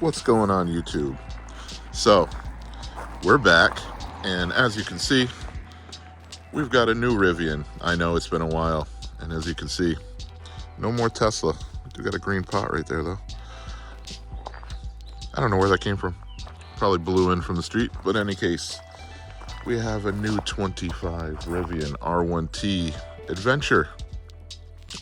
What's going on YouTube? So we're back, and as you can see, we've got a new Rivian. I know it's been a while, and as you can see, no more Tesla. We do got a green pot right there though. I don't know where that came from. Probably blew in from the street, but in any case, we have a new 25 Rivian R1T Adventure,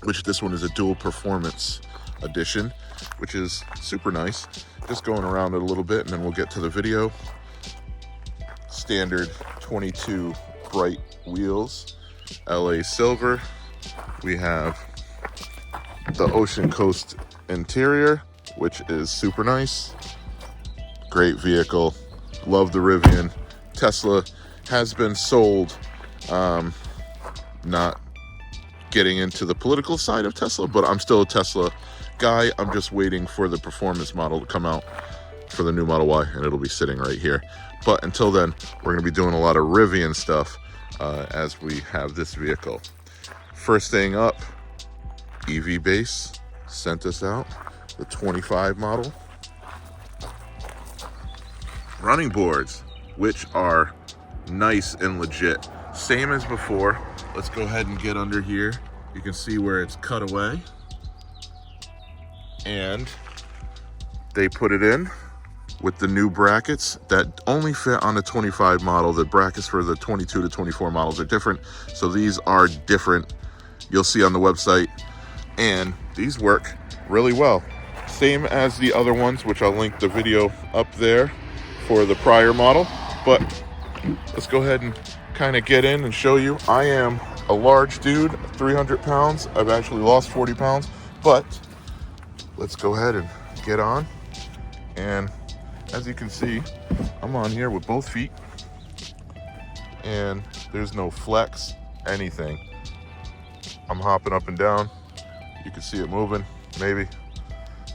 which this one is a dual performance edition, which is super nice. Just going around it a little bit and then we'll get to the video. Standard 22 bright wheels, LA silver. We have the Ocean Coast interior, which is super nice. Great vehicle. Love the Rivian. Tesla has been sold. Not getting into the political side of Tesla, but I'm still a Tesla guy. I'm just waiting for the performance model to come out for the new Model Y, and it'll be sitting right here. But until then, we're going to be doing a lot of Rivian stuff as we have this vehicle. First thing up, EVBase sent us out the 25 model running boards, which are nice and legit. Same as before. Let's go ahead and get under here. You can see where it's cut away. And they put it in with the new brackets that only fit on the 25 model. The brackets for the 22 to 24 models are different. So these are different. You'll see on the website. And these work really well. Same as the other ones, which I'll link the video up there for the prior model. But let's go ahead and kind of get in and show you. I am a large dude, 300 pounds. I've actually lost 40 pounds, but let's go ahead and get on. And as you can see, I'm on here with both feet and there's no flex, anything. I'm hopping up and down. You can see it moving, maybe.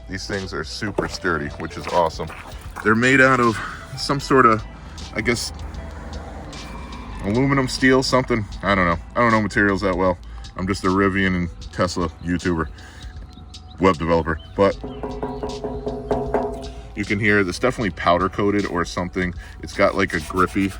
These things are super sturdy, which is awesome. They're made out of some sort of, I guess, aluminum, steel, something. I don't know materials that well. I'm just a Rivian and Tesla YouTuber, web developer. But you can hear this definitely powder coated or something. It's got like a grippy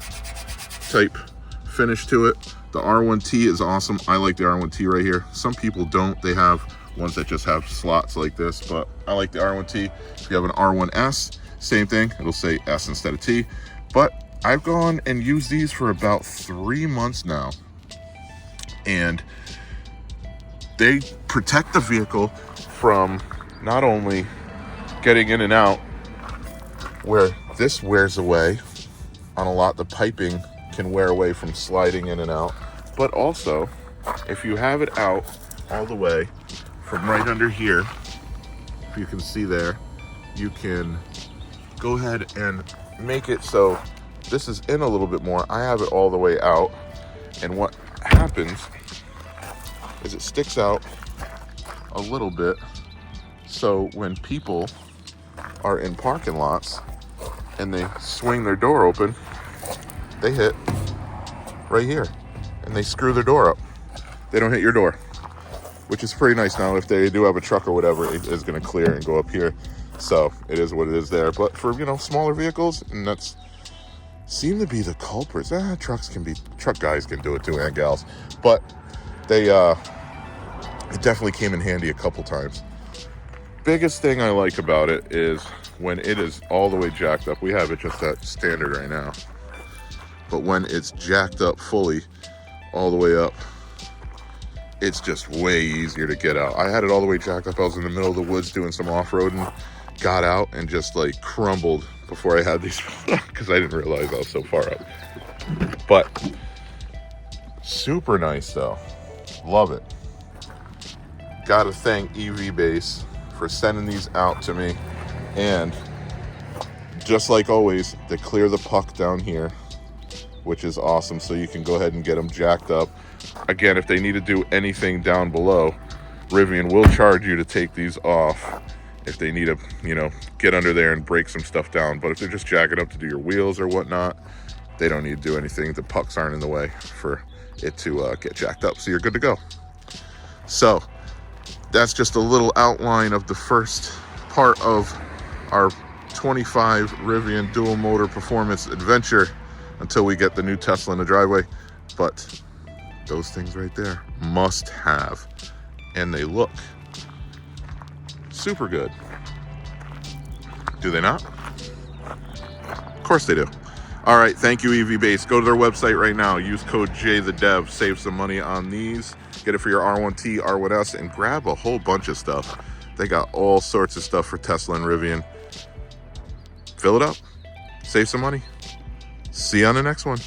type finish to it. The R1T is awesome. I like the R1T right here. Some people don't. They have ones that just have slots like this, but I like the R1T. If you have an R1S, same thing. It'll say S instead of T. But I've gone and used these for about 3 months now, and they protect the vehicle from not only getting in and out, where this wears away on a lot, the piping can wear away from sliding in and out, but also if you have it out all the way from right under here, if you can see there, you can go ahead and make it so this is in a little bit more. I have it all the way out, and what happens is it sticks out a little bit, so when people are in parking lots and they swing their door open, they hit right here and they screw their door up. They don't hit your door, which is pretty nice. Now if they do have a truck or whatever, it is going to clear and go up here, so it is what it is there. But for, you know, smaller vehicles, and that's seem to be the culprits. Truck guys can do it too, and gals, but they it definitely came in handy a couple times. Biggest thing I like about it is when it is all the way jacked up. We have it just at standard right now, but when it's jacked up fully all the way up, it's just way easier to get out. I had it all the way jacked up. I was in the middle of the woods doing some off-roading, got out and just like crumbled before I had these because I didn't realize I was so far up. But super nice though. Love it. Gotta thank EVBase for sending these out to me. And just like always, they clear the puck down here, which is awesome. So you can go ahead and get them jacked up. Again, if they need to do anything down below, Rivian will charge you to take these off if they need to, you know, get under there and break some stuff down. But if they're just jacking up to do your wheels or whatnot, they don't need to do anything. The pucks aren't in the way for it to get jacked up, so you're good to go. So that's just a little outline of the first part of our 25 Rivian dual motor performance adventure until we get the new Tesla in the driveway. But those things right there, must have. And they look super good. Do they not? Of course they do. All right, thank you, EVBase. Go to their website right now. Use code JTheDev. Save some money on these. Get it for your R1T, R1S, and grab a whole bunch of stuff. They got all sorts of stuff for Tesla and Rivian. Fill it up. Save some money. See you on the next one.